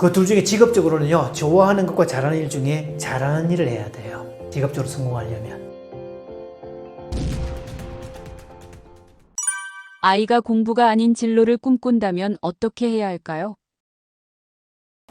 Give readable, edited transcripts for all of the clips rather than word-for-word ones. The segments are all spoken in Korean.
그 둘 중에 직업적으로는요, 좋아하는 것과 잘하는 일 중에 잘하는 일을 해야 돼요. 직업적으로 성공하려면. 아이가 공부가 아닌 진로를 꿈꾼다면 어떻게 해야 할까요?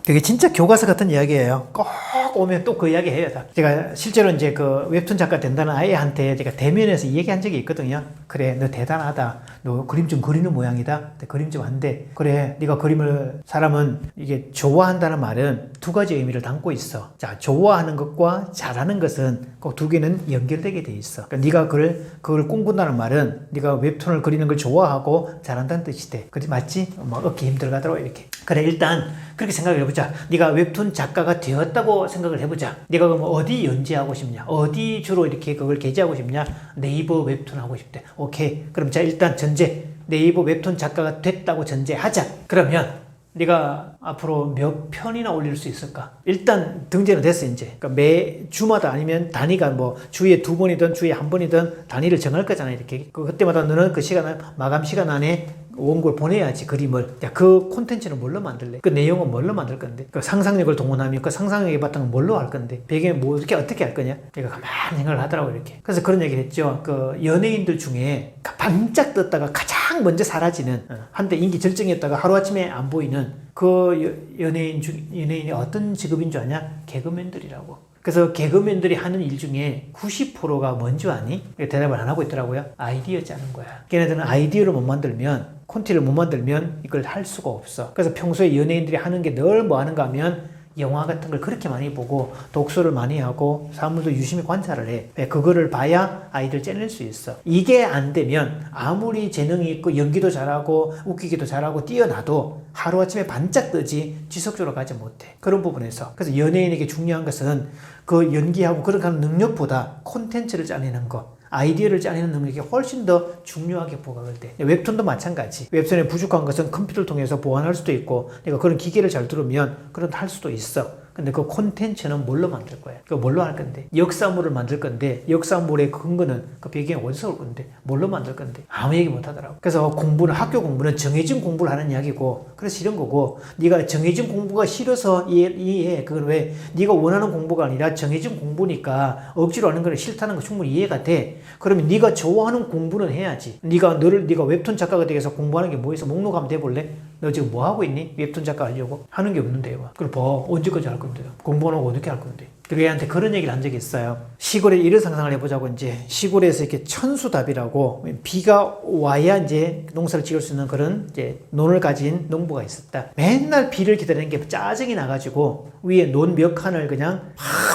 되게 진짜 교과서 같은 이야기예요. 꼭 오면 또 그 이야기 해요. 제가 실제로 이제 그 웹툰 작가 된다는 아이한테 제가 대면에서 얘기한 적이 있거든요. 그래, 너 대단하다. 너 그림 좀 그리는 모양이다. 그림 좀 안 돼. 그래, 네가 그림을 사람은 이게 좋아한다는 말은 두 가지 의미를 담고 있어. 자, 좋아하는 것과 잘하는 것은 꼭 두 개는 연결되게 돼 있어. 그러니까 네가 그걸 꿈꾼다는 말은 네가 웹툰을 그리는 걸 좋아하고 잘한다는 뜻이 돼. 그지 맞지? 막 어깨 힘들어가더라고 이렇게. 그래, 일단 그렇게 생각을 해보자. 네가 웹툰 작가가 되었다고 생각을 해보자. 네가 그럼 어디 연재하고 싶냐? 어디 주로 이렇게 그걸 게재하고 싶냐? 네이버 웹툰 하고 싶대. 오케이. 그럼 자, 일단 전제. 네이버 웹툰 작가가 됐다고 전제하자. 그러면 네가 앞으로 몇 편이나 올릴 수 있을까? 일단 등재는 됐어 이제. 그러니까 매 주마다 아니면 단위가 뭐 주에 2번이든 주에 1번이든 단위를 정할 거잖아 이렇게. 그때마다 너는 그 시간 마감 시간 안에 원고를 보내야지 그림을. 야, 그 콘텐츠는 뭘로 만들래? 그 내용은 뭘로 만들 건데? 그 상상력을 동원하면 그 상상력의 바탕은 뭘로 할 건데? 배경에 뭐 어떻게 할 거냐? 내가 가만히 생각을 하더라고 이렇게. 그래서 그런 얘기를 했죠. 그 연예인들 중에 반짝 떴다가 가장 먼저 사라지는, 한때 인기 절정이었다가 하루아침에 안 보이는 그 연예인이 어떤 직업인 줄 아냐? 개그맨들이라고. 그래서 개그맨들이 하는 일 중에 90%가 뭔 줄 아니? 대답을 안 하고 있더라고요. 아이디어 짜는 거야. 걔네들은 아이디어를 못 만들면, 콘티를 못 만들면 이걸 할 수가 없어. 그래서 평소에 연예인들이 하는 게 늘 뭐 하는가 하면 영화 같은 걸 그렇게 많이 보고 독서를 많이 하고 사물도 유심히 관찰을 해. 왜? 그거를 봐야 아이디어를 째낼 수 있어. 이게 안 되면 아무리 재능이 있고 연기도 잘하고 웃기기도 잘하고 뛰어나도 하루아침에 반짝 뜨지 지속적으로 가지 못해. 그런 부분에서. 그래서 연예인에게 중요한 것은 그 연기하고 그렇게 하는 능력보다 콘텐츠를 짜내는 것, 아이디어를 짜내는 능력이 훨씬 더 중요하게 부각을 돼. 웹툰도 마찬가지. 웹툰에 부족한 것은 컴퓨터를 통해서 보완할 수도 있고, 내가 그런 기계를 잘 들으면 그런 할 수도 있어. 근데 그 콘텐츠는 뭘로 만들 거야? 그 뭘로 할 건데? 역사물을 만들 건데, 역사물의 근거는 그 배경이 어디서 올 건데? 뭘로 만들 건데? 아무 얘기 못 하더라고. 그래서 학교 공부는 정해진 공부를 하는 이야기고, 그래서 이런 거고, 네가 정해진 공부가 싫어서 이해해. 그건 왜? 네가 원하는 공부가 아니라 정해진 공부니까 억지로 하는 거는 싫다는 거 충분히 이해가 돼. 그러면 네가 좋아하는 공부는 해야지. 네가 웹툰 작가가 되어서 공부하는 게 뭐 있어? 목록 한번 대볼래? 너 지금 뭐 하고 있니? 웹툰 작가 하려고? 하는 게 없는데요. 그걸 봐. 언제까지 할 건데요? 공부 안 하고 어떻게 할 건데? 그리고 얘한테 그런 얘기를 한 적이 있어요. 시골에 이런 상상을 해보자고, 이제 시골에서 이렇게 천수답이라고 비가 와야 이제 농사를 지을 수 있는 그런 이제 논을 가진 농부가 있었다. 맨날 비를 기다리는 게 짜증이 나가지고 위에 논 몇 칸을 그냥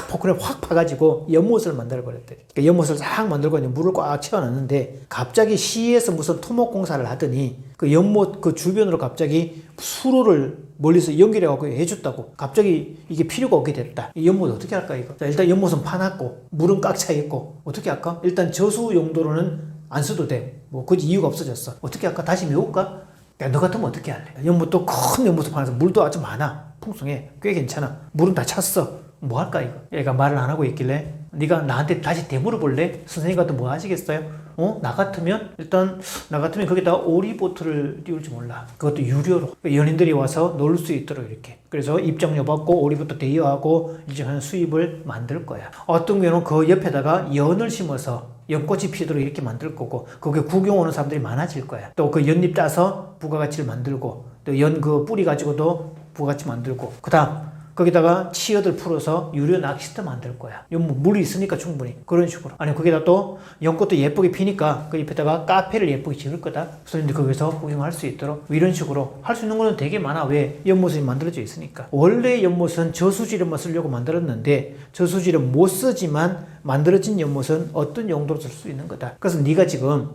포크를 확 파가지고 연못을 만들어 버렸대. 그러니까 연못을 싹 만들고 이제 물을 꽉 채워놨는데 갑자기 시에서 무슨 토목 공사를 하더니 그 연못 그 주변으로 갑자기 수로를 멀리서 연결해갖고 해줬다고. 갑자기 이게 필요가 없게 됐다. 이 연못 어떻게 할까 이거? 자, 일단 연못은 파놨고 물은 꽉 차 있고 어떻게 할까? 일단 저수 용도로는 안 써도 돼. 뭐 굳이 이유가 없어졌어. 어떻게 할까? 다시 메울까? 야, 너 같으면 어떻게 할래? 연못도 큰 연못을 파놔서 물도 아주 많아. 풍성해. 꽤 괜찮아. 물은 다 찼어. 뭐 할까 이거? 얘가 말을 안 하고 있길래 네가 나한테 다시 되물어볼래? 선생님 같으면 뭐 하시겠어요? 나 같으면 거기다가 오리보트를 띄울지 몰라. 그것도 유료로 연인들이 와서 놀 수 있도록 이렇게. 그래서 입장료 받고 오리보트 대여하고 일정한 수입을 만들 거야. 어떤 경우는 그 옆에다가 연을 심어서 연꽃이 피도록 이렇게 만들 거고, 거기에 구경 오는 사람들이 많아질 거야. 또 그 연잎 따서 부가가치를 만들고, 또 연 그 뿌리 가지고도 부가가치 만들고, 그 다음 거기다가 치어들 풀어서 유료 낚시터 만들 거야. 물이 있으니까 충분히. 그런 식으로. 아니, 거기다 또 연꽃도 예쁘게 피니까 그 옆에다가 카페를 예쁘게 지을 거다. 손님들 거기서 구경할 수 있도록. 이런 식으로 할 수 있는 거는 되게 많아. 왜? 연못이 만들어져 있으니까. 원래 연못은 저수지를만 쓰려고 만들었는데 저수지를 못 쓰지만 만들어진 연못은 어떤 용도로 쓸 수 있는 거다. 그래서 네가 지금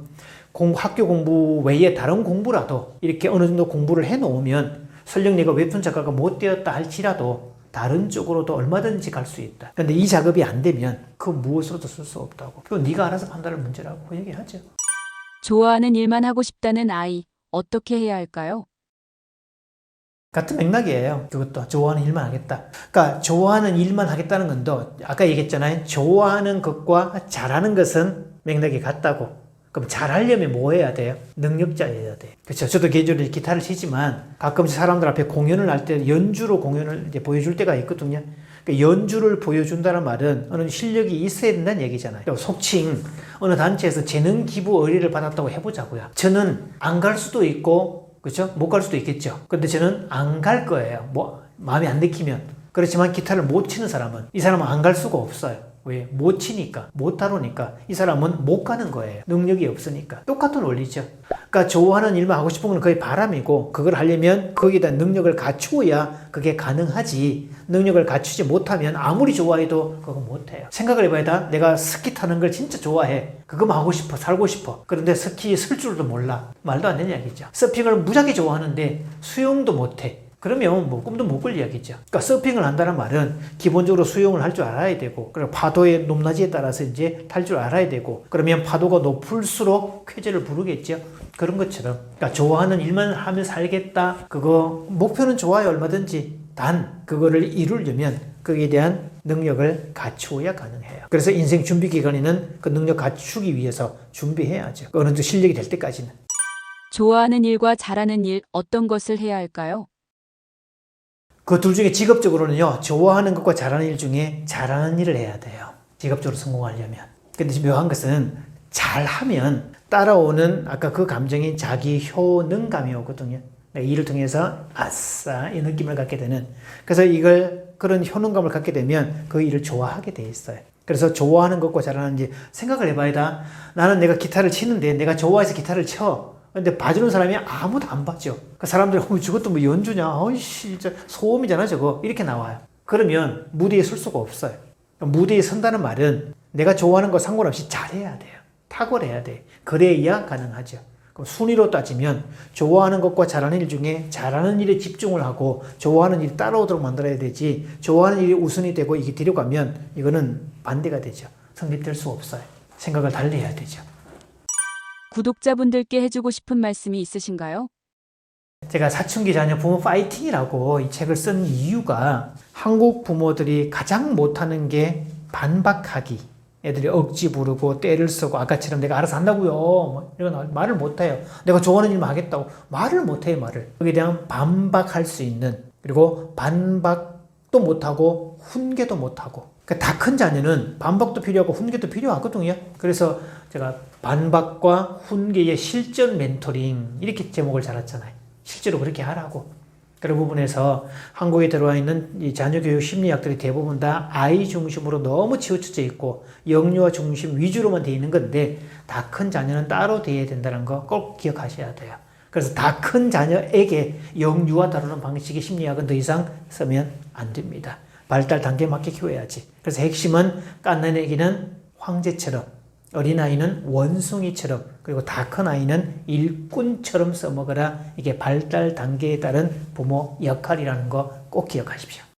학교 공부 외에 다른 공부라도 이렇게 어느 정도 공부를 해 놓으면 설령 네가 웹툰 작가가 못 되었다 할지라도 다른 쪽으로도 얼마든지 갈 수 있다. 그런데 이 작업이 안 되면 그 무엇으로도 쓸 수 없다고. 그건 네가 알아서 판단할 문제라고 얘기하죠. 좋아하는 일만 하고 싶다는 아이, 어떻게 해야 할까요? 같은 맥락이에요. 그것도 좋아하는 일만 하겠다. 그러니까 좋아하는 일만 하겠다는 건도 아까 얘기했잖아요. 좋아하는 것과 잘하는 것은 맥락이 같다고. 그럼 잘하려면 뭐 해야 돼요? 능력자여야 돼. 그렇죠. 저도 개인적으로 기타를 치지만 가끔씩 사람들 앞에 공연을 할 때 연주로 공연을 이제 보여줄 때가 있거든요. 그러니까 연주를 보여준다는 말은 어느 실력이 있어야 된다는 얘기잖아요. 속칭 어느 단체에서 재능 기부 의뢰를 받았다고 해보자고요. 저는 안 갈 수도 있고, 그렇죠? 못 갈 수도 있겠죠. 근데 저는 안 갈 거예요. 뭐 마음에 안 들키면. 그렇지만 기타를 못 치는 사람은 이 사람은 안 갈 수가 없어요. 왜? 못 치니까, 못 다루니까 이 사람은 못 가는 거예요. 능력이 없으니까. 똑같은 원리죠. 그러니까 좋아하는 일만 하고 싶은 건 거의 바람이고, 그걸 하려면 거기에 대한 능력을 갖추어야 그게 가능하지. 능력을 갖추지 못하면 아무리 좋아해도 그거 못해요. 생각을 해봐야 돼. 내가 스키 타는 걸 진짜 좋아해. 그거만 하고 싶어. 살고 싶어. 그런데 스키에 쓸 줄도 몰라. 말도 안 되는 이야기죠. 서핑을 무지하게 좋아하는데 수영도 못해. 그러면 뭐 꿈도 못 꿀 이야기죠. 그러니까 서핑을 한다는 말은 기본적으로 수영을 할 줄 알아야 되고, 그리고 파도의 높낮이에 따라서 이제 탈 줄 알아야 되고, 그러면 파도가 높을수록 쾌재를 부르겠죠. 그런 것처럼, 그러니까 좋아하는 일만 하면 살겠다. 그거 목표는 좋아요, 얼마든지. 단 그거를 이루려면 거기에 대한 능력을 갖추어야 가능해요. 그래서 인생 준비 기간에는 그 능력 갖추기 위해서 준비해야죠. 어느 정도 실력이 될 때까지는. 좋아하는 일과 잘하는 일 어떤 것을 해야 할까요? 그 둘 중에 직업적으로는요, 좋아하는 것과 잘하는 일 중에 잘하는 일을 해야 돼요. 직업적으로 성공하려면. 근데 지금 묘한 것은 잘하면 따라오는 아까 그 감정이 자기 효능감이 오거든요. 이 일을 통해서 아싸 이 느낌을 갖게 되는. 그래서 그런 효능감을 갖게 되면 그 일을 좋아하게 돼 있어요. 그래서 좋아하는 것과 잘하는 일 생각을 해봐야 돼. 나는 내가 기타를 치는데 내가 좋아해서 기타를 쳐. 근데 봐주는 사람이 아무도 안 봐줘. 그 사람들이 저것도 뭐 연주냐? 어이씨, 진짜 소음이잖아 저거. 이렇게 나와요. 그러면 무대에 설 수가 없어요. 무대에 선다는 말은 내가 좋아하는 거 상관없이 잘해야 돼요. 탁월해야 돼. 그래야 가능하죠. 그럼 순위로 따지면 좋아하는 것과 잘하는 일 중에 잘하는 일에 집중을 하고 좋아하는 일이 따라오도록 만들어야 되지, 좋아하는 일이 우선이 되고 이게 뒤로 가면 이거는 반대가 되죠. 성립될 수 없어요. 생각을 달리 해야 되죠. 구독자분들께 해주고 싶은 말씀이 있으신가요? 제가 사춘기 자녀 부모 파이팅이라고 이 책을 쓴 이유가 한국 부모들이 가장 못하는 게 반박하기. 애들이 억지 부르고 때를 쓰고 아까처럼 내가 알아서 한다고요. 뭐 이런 말을 못해요. 내가 좋아하는 일만 하겠다고 말을 못해요. 말을. 거기에 대한 반박할 수 있는, 그리고 반박도 못하고 훈계도 못하고. 그러니까 다 큰 자녀는 반박도 필요하고 훈계도 필요하거든요. 그래서 제가 반박과 훈계의 실전 멘토링 이렇게 제목을 달았잖아요. 실제로 그렇게 하라고. 그런 부분에서 한국에 들어와 있는 이 자녀교육 심리학들이 대부분 다 아이 중심으로 너무 치우쳐져 있고 영유아 중심 위주로만 되어 있는 건데, 다 큰 자녀는 따로 되어야 된다는 거 꼭 기억하셔야 돼요. 그래서 다 큰 자녀에게 영유아 다루는 방식의 심리학은 더 이상 쓰면 안 됩니다. 발달 단계에 맞게 키워야지. 그래서 핵심은 갓난애기는 황제처럼, 어린아이는 원숭이처럼, 그리고 다 큰 아이는 일꾼처럼 써먹어라. 이게 발달 단계에 따른 부모 역할이라는 거 꼭 기억하십시오.